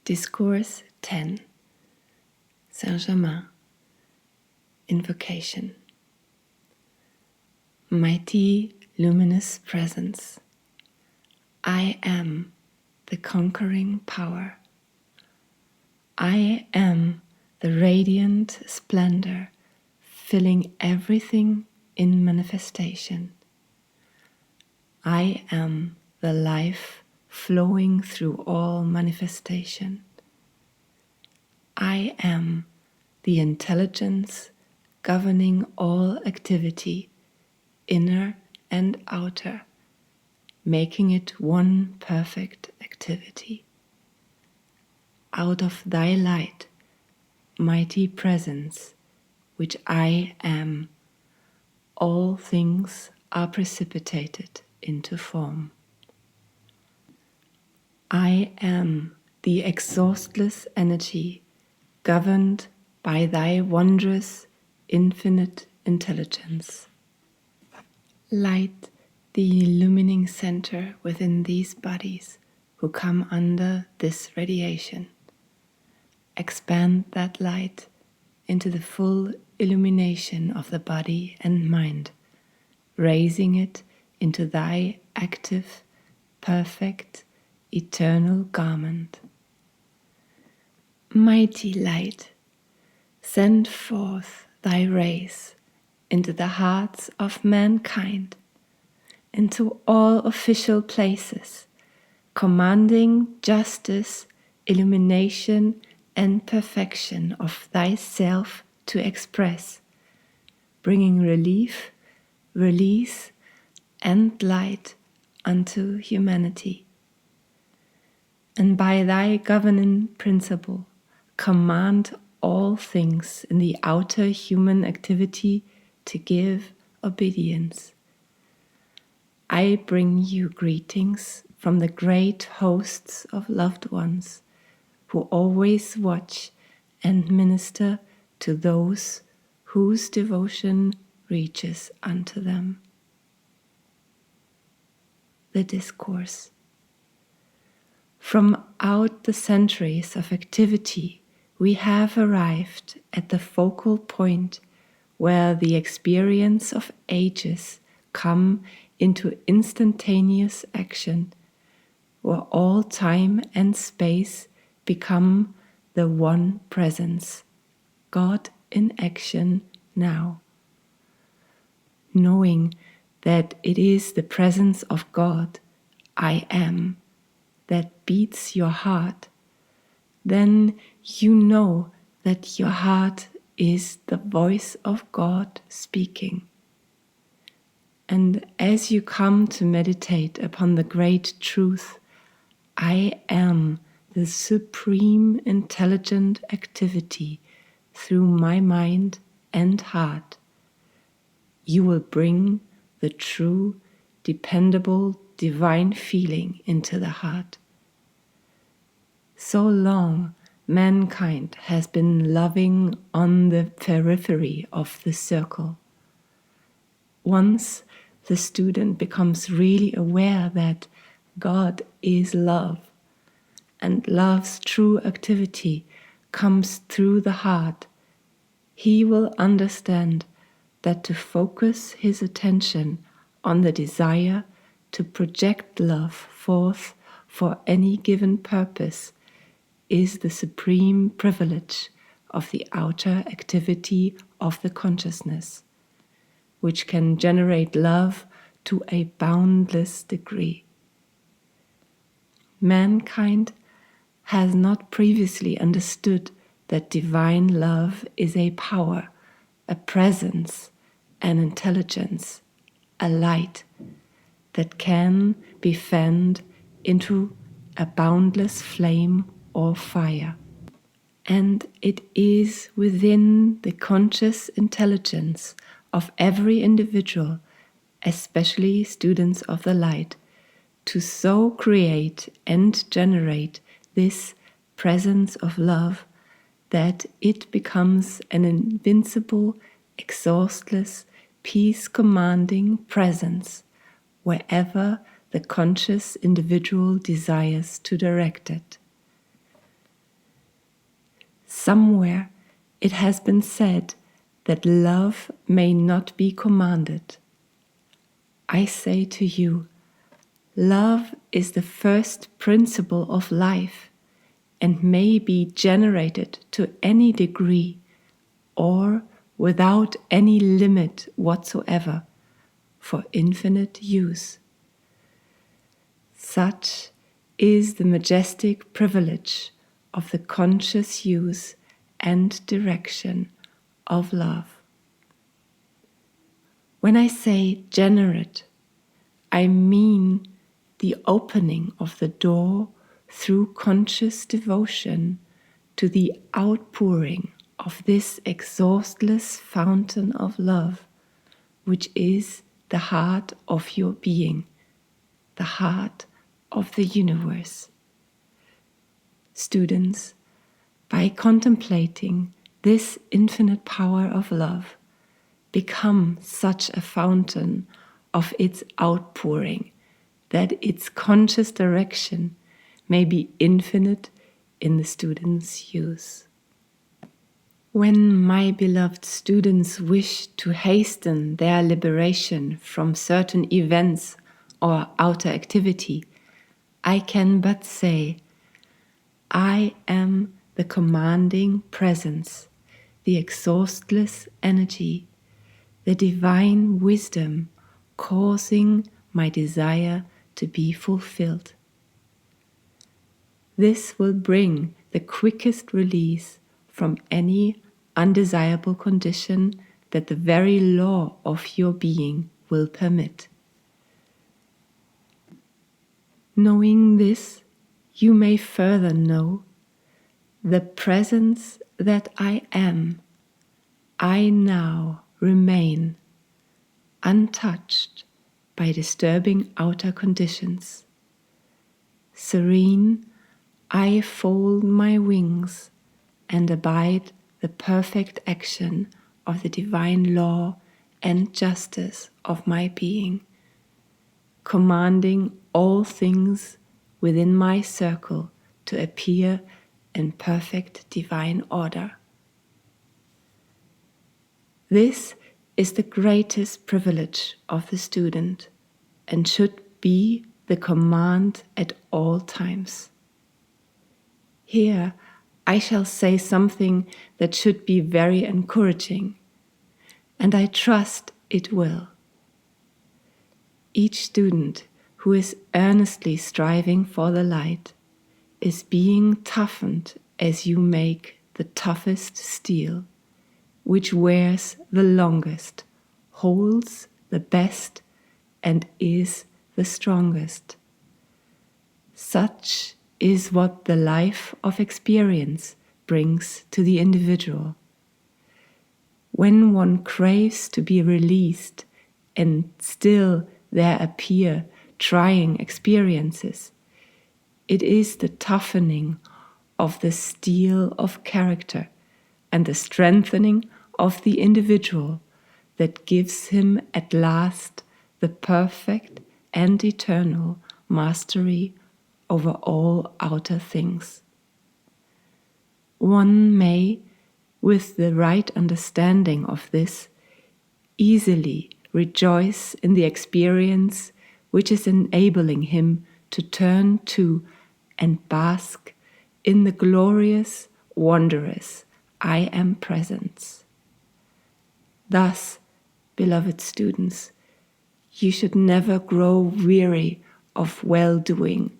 Discourse 10, Germain, Invocation. Mighty luminous presence, I am the conquering power. I am the radiant splendor filling everything in manifestation. I am the life flowing through all manifestation. I am the intelligence governing all activity, inner and outer, making it one perfect activity. Out of thy light, mighty presence, which I am, all things are precipitated into form. I am the exhaustless energy governed by thy wondrous, infinite intelligence. Light the illumining center within these bodies who come under this radiation. Expand that light into the full illumination of the body and mind, raising it into thy active, perfect, eternal garment. Mighty light, send forth thy rays into the hearts of mankind, into all official places, commanding justice, illumination, and perfection of thyself to express, bringing relief, release, and light unto humanity. And by thy governing principle, command all things in the outer human activity to give obedience. I bring you greetings from the great hosts of loved ones who always watch and minister to those whose devotion reaches unto them. The Discourse. From out the centuries of activity, we have arrived at the focal point where the experience of ages come into instantaneous action, where all time and space become the one presence, God in action now. Knowing that it is the presence of God, I am, that beats your heart, then you know that your heart is the voice of God speaking. And as you come to meditate upon the great truth, I am the supreme intelligent activity through my mind and heart, you will bring the true, dependable, divine feeling into the heart. So long, mankind has been loving on the periphery of the circle. Once the student becomes really aware that God is love, and love's true activity comes through the heart, he will understand that to focus his attention on the desire to project love forth for any given purpose is the supreme privilege of the outer activity of the consciousness, which can generate love to a boundless degree. Mankind has not previously understood that divine love is a power, a presence, an intelligence, a light that can be fanned into a boundless flame or fire. And it is within the conscious intelligence of every individual, especially students of the light, to so create and generate this presence of love that it becomes an invincible, exhaustless, peace-commanding presence wherever the conscious individual desires to direct it. Somewhere it has been said that love may not be commanded. I say to you, love is the first principle of life and may be generated to any degree or without any limit whatsoever for infinite use. Such is the majestic privilege of the conscious use and direction of love. When I say generate, I mean the opening of the door through conscious devotion to the outpouring of this exhaustless fountain of love, which is the heart of your being, the heart of the universe. Students, by contemplating this infinite power of love, become such a fountain of its outpouring that its conscious direction may be infinite in the student's use. When my beloved students wish to hasten their liberation from certain events or outer activity, I can but say, I am the commanding presence, the exhaustless energy, the divine wisdom causing my desire to be fulfilled. This will bring the quickest release from any undesirable condition that the very law of your being will permit. Knowing this, you may further know the presence that I am. I now remain untouched by disturbing outer conditions. Serene, I fold my wings and abide the perfect action of the divine law and justice of my being, commanding all things within my circle to appear in perfect divine order. This is the greatest privilege of the student and should be the command at all times. Here I shall say something that should be very encouraging, and I trust it will. Each student who is earnestly striving for the light is being toughened as you make the toughest steel, which wears the longest, holds the best, and is the strongest. Such is what the life of experience brings to the individual. When one craves to be released and still there appear trying experiences, it is the toughening of the steel of character and the strengthening of the individual that gives him at last the perfect and eternal mastery over all outer things. One may, with the right understanding of this, easily rejoice in the experience which is enabling him to turn to and bask in the glorious, wondrous I am presence. Thus, beloved students, you should never grow weary of well-doing,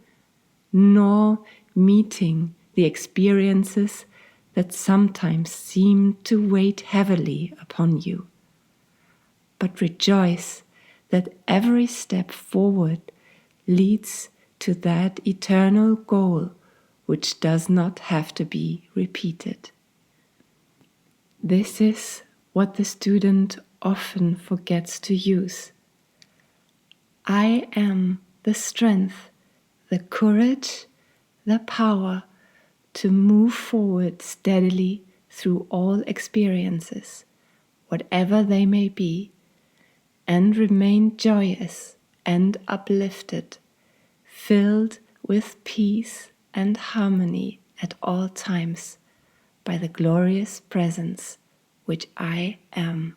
nor meeting the experiences that sometimes seem to weigh heavily upon you. But rejoice that every step forward leads to that eternal goal which does not have to be repeated. This is what the student often forgets to use. I am the strength, the courage, the power to move forward steadily through all experiences, whatever they may be, and remain joyous and uplifted, filled with peace and harmony at all times, by the glorious presence which I am.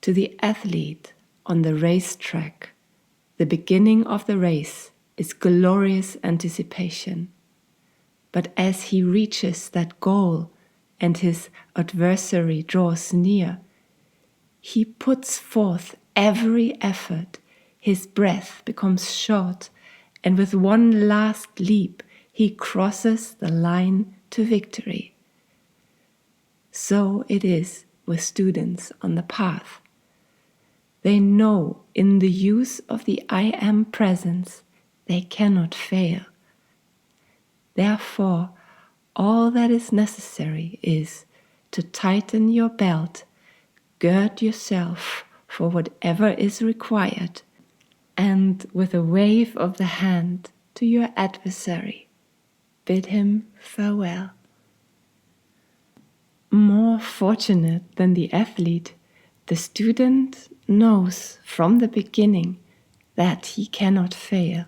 To the athlete on the racetrack, the beginning of the race is glorious anticipation. But as he reaches that goal and his adversary draws near, he puts forth every effort, his breath becomes short, and with one last leap he crosses the line to victory. So it is with students on the path. They know in the use of the I Am presence they cannot fail. Therefore, all that is necessary is to tighten your belt, gird yourself for whatever is required, and with a wave of the hand to your adversary, bid him farewell. More fortunate than the athlete, the student knows from the beginning that he cannot fail,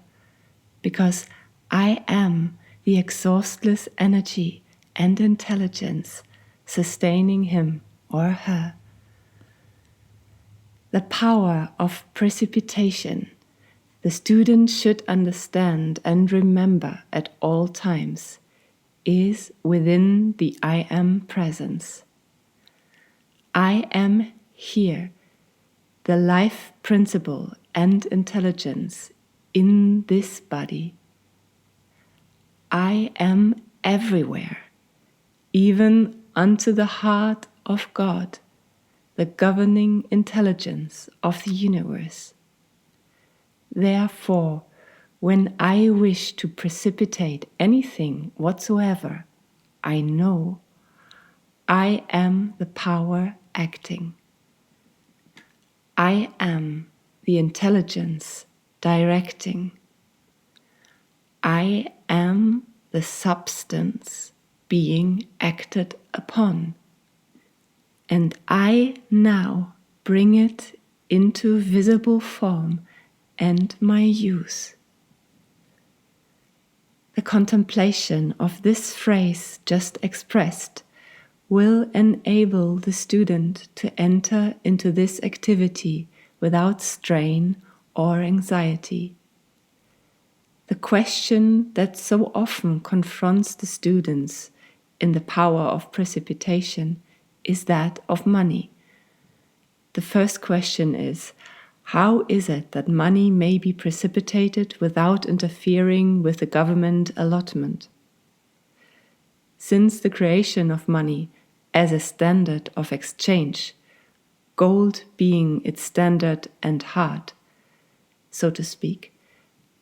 because I am the exhaustless energy and intelligence sustaining him or her. The power of precipitation the student should understand and remember at all times is within the I Am presence. I am here, the life principle and intelligence in this body. I am everywhere, even unto the heart of God, the governing intelligence of the universe. Therefore, when I wish to precipitate anything whatsoever, I know I am the power acting. I am the intelligence directing. I am the substance being acted upon. And I now bring it into visible form and my use. The contemplation of this phrase just expressed will enable the student to enter into this activity without strain or anxiety. The question that so often confronts the students in the power of precipitation is that of money. The first question is, how is it that money may be precipitated without interfering with the government allotment? Since the creation of money as a standard of exchange, gold being its standard and heart, so to speak,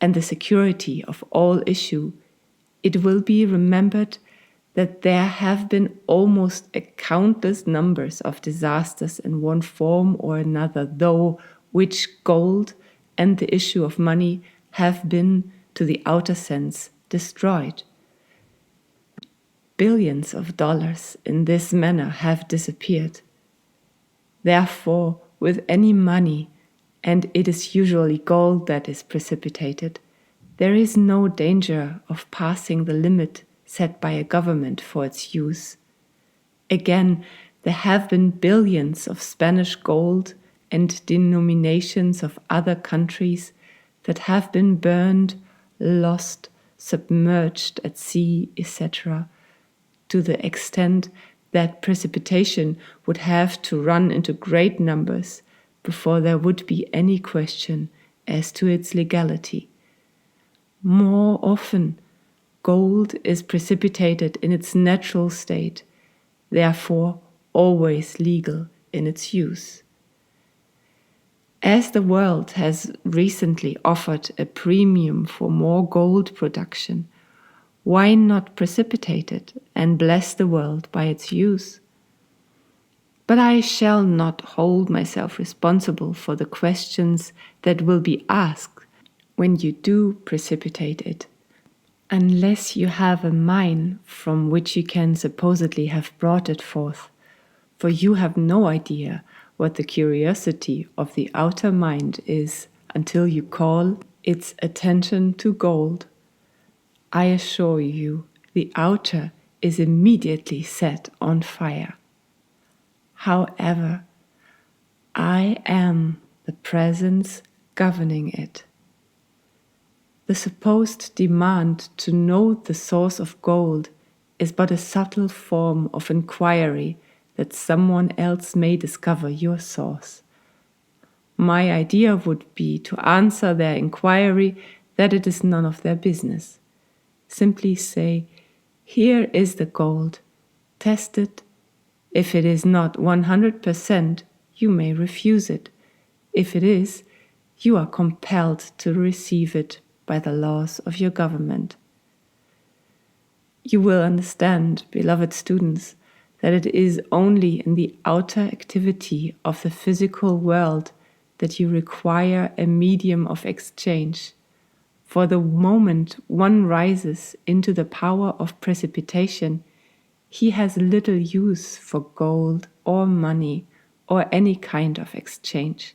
and the security of all issue, it will be remembered that there have been almost a countless numbers of disasters in one form or another, though which gold and the issue of money have been, to the outer sense, destroyed. Billions of dollars in this manner have disappeared. Therefore, with any money, and it is usually gold that is precipitated, there is no danger of passing the limit set by a government for its use. Again, there have been billions of Spanish gold and denominations of other countries that have been burned, lost, submerged at sea, etc., to the extent that precipitation would have to run into great numbers before there would be any question as to its legality. More often, gold is precipitated in its natural state, therefore always legal in its use. As the world has recently offered a premium for more gold production, why not precipitate it and bless the world by its use? But I shall not hold myself responsible for the questions that will be asked when you do precipitate it, unless you have a mine from which you can supposedly have brought it forth, for you have no idea what the curiosity of the outer mind is until you call its attention to gold. I assure you, the outer is immediately set on fire. However, I am the presence governing it. The supposed demand to know the source of gold is but a subtle form of inquiry that someone else may discover your source. My idea would be to answer their inquiry that it is none of their business. Simply say, here is the gold, test it. If it is not 100%, you may refuse it. If it is, you are compelled to receive it by the laws of your government. You will understand, beloved students, that it is only in the outer activity of the physical world that you require a medium of exchange. For the moment one rises into the power of precipitation, he has little use for gold or money or any kind of exchange,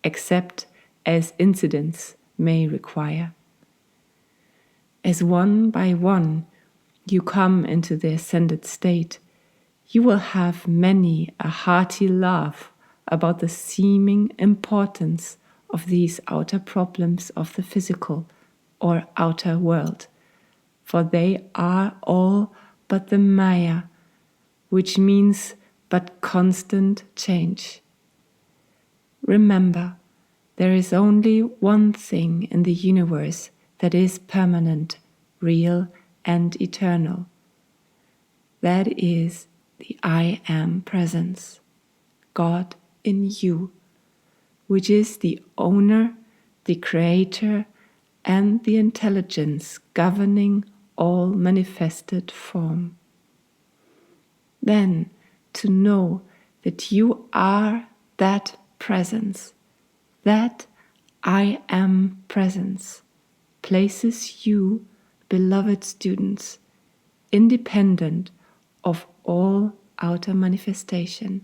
except as incidents may require. As one by one you come into the ascended state, you will have many a hearty laugh about the seeming importance of these outer problems of the physical or outer world, for they are all but the Maya, which means but constant change. Remember, there is only one thing in the universe that is permanent, real, and eternal. That is the I Am presence, God in you, which is the owner, the creator, and the intelligence governing all manifested form. Then, to know that you are that presence, that I Am presence, places you, beloved students, independent of all outer manifestation.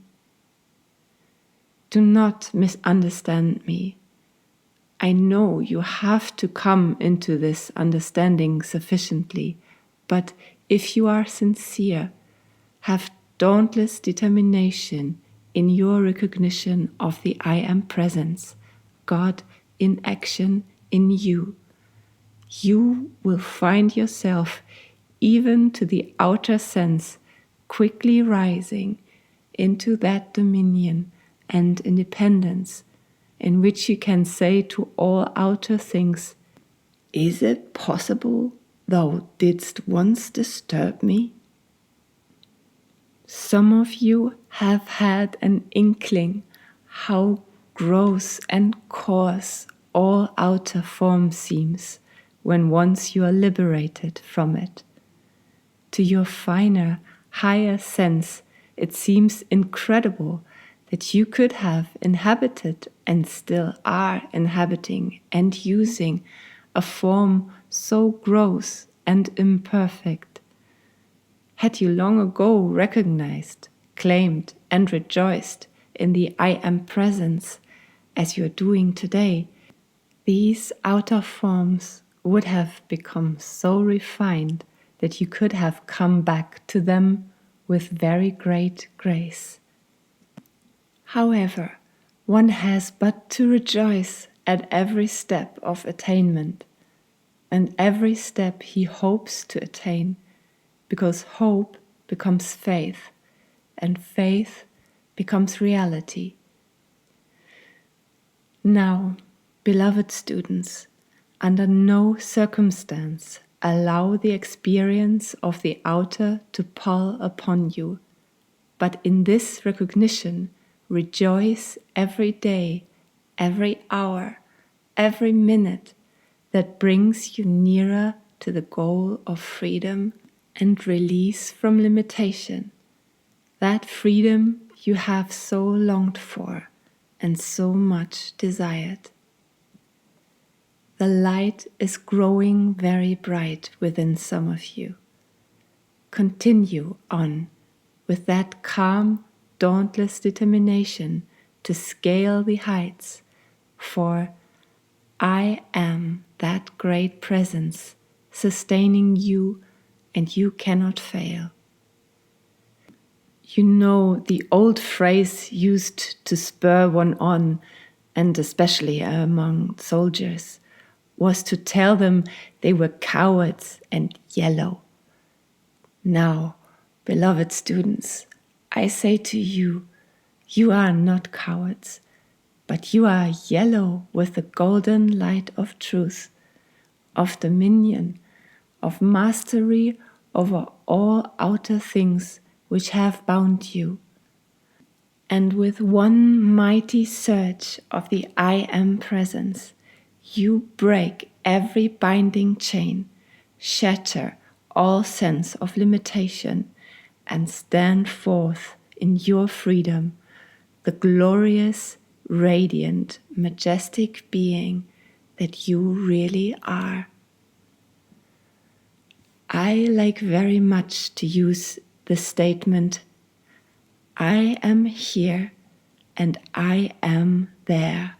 Do not misunderstand me. I know you have to come into this understanding sufficiently, but if you are sincere, have dauntless determination in your recognition of the I Am presence, God in action in you, you will find yourself, even to the outer sense, quickly rising into that dominion and independence in which you can say to all outer things, "Is it possible thou didst once disturb me?" Some of you have had an inkling how gross and coarse all outer form seems when once you are liberated from it. To your finer, higher sense, it seems incredible that you could have inhabited and still are inhabiting and using a form so gross and imperfect. Had you long ago recognized, claimed, and rejoiced in the I Am presence as you are doing today, these outer forms would have become so refined that you could have come back to them with very great grace. However, one has but to rejoice at every step of attainment, and every step he hopes to attain, because hope becomes faith, and faith becomes reality. Now, beloved students, under no circumstance allow the experience of the outer to pall upon you, but in this recognition rejoice every day, every hour, every minute that brings you nearer to the goal of freedom and release from limitation, that freedom you have so longed for and so much desired. The light is growing very bright within some of you. Continue on with that calm, dauntless determination to scale the heights, for I am that great presence sustaining you and you cannot fail. You know, the old phrase used to spur one on, and especially among soldiers, was to tell them they were cowards and yellow. Now, beloved students, I say to you, you are not cowards, but you are yellow with the golden light of truth, of dominion, of mastery over all outer things which have bound you. And with one mighty surge of the I Am presence, you break every binding chain, shatter all sense of limitation, and stand forth in your freedom, the glorious, radiant, majestic being that you really are. I like very much to use the statement, I am here and I am there.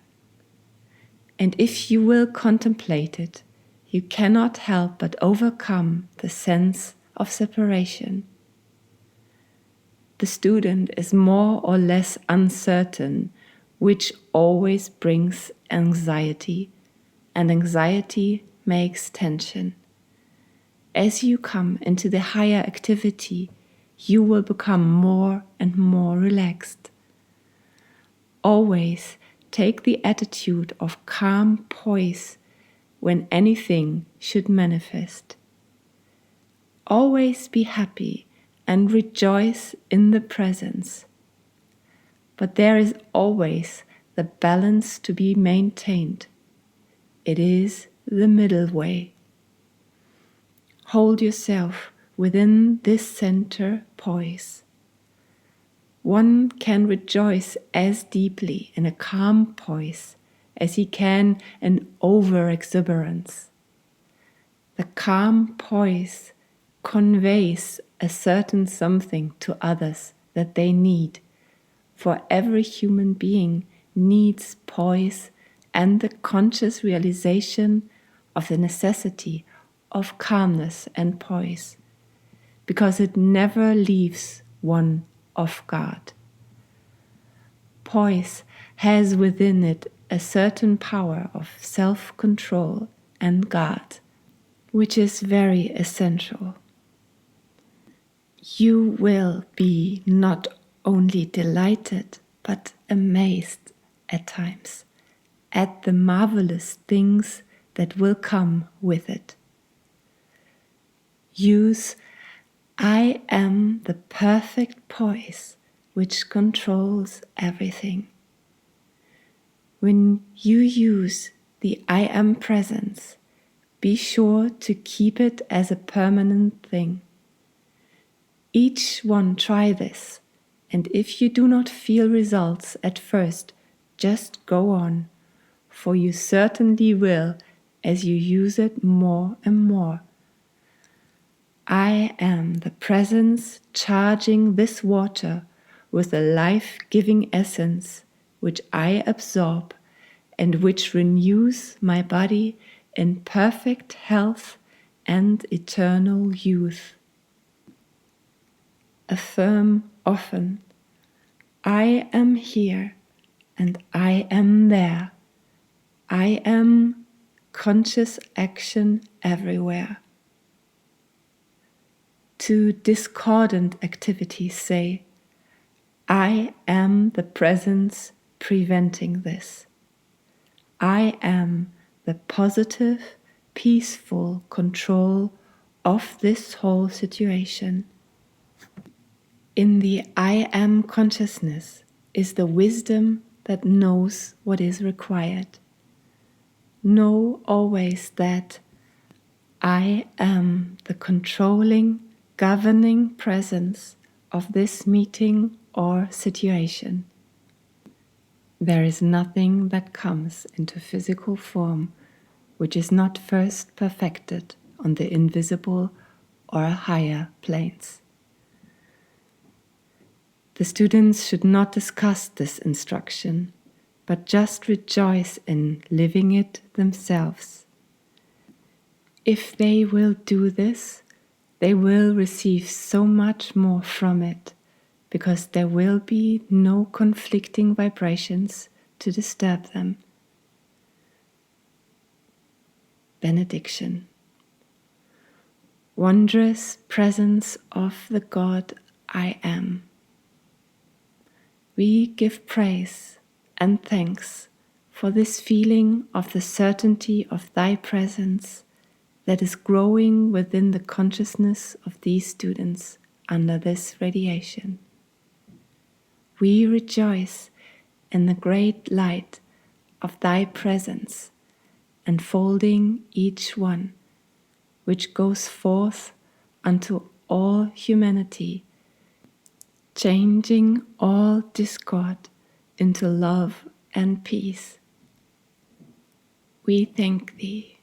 And if you will contemplate it, you cannot help but overcome the sense of separation. The student is more or less uncertain, which always brings anxiety, and anxiety makes tension. As you come into the higher activity, you will become more and more relaxed. Always take the attitude of calm poise when anything should manifest. Always be happy and rejoice in the presence. But there is always the balance to be maintained. It is the middle way. Hold yourself within this center poise. One can rejoice as deeply in a calm poise as he can in over-exuberance. The calm poise conveys a certain something to others that they need, for every human being needs poise and the conscious realization of the necessity of calmness and poise, because it never leaves one off guard. Poise has within it a certain power of self-control and guard, which is very essential. You will be not only delighted, but amazed at times at the marvelous things that will come with it. Use I am the perfect poise which controls everything. When you use the I am presence, be sure to keep it as a permanent thing. Each one try this, and if you do not feel results at first, just go on, for you certainly will as you use it more and more. I am the presence charging this water with a life-giving essence which I absorb and which renews my body in perfect health and eternal youth. Affirm often, I am here and I am there. I am conscious action everywhere. To discordant activities say, I am the presence preventing this. I am the positive, peaceful control of this whole situation. In the I am consciousness is the wisdom that knows what is required. Know always that I am the controlling, governing presence of this meeting or situation. There is nothing that comes into physical form which is not first perfected on the invisible or higher planes. The students should not discuss this instruction, but just rejoice in living it themselves. If they will do this, they will receive so much more from it, because there will be no conflicting vibrations to disturb them. Benediction. Wondrous presence of the God I am. We give praise and thanks for this feeling of the certainty of Thy presence that is growing within the consciousness of these students under this radiation. We rejoice in the great light of Thy presence, enfolding each one, which goes forth unto all humanity, changing all discord into love and peace. We thank Thee.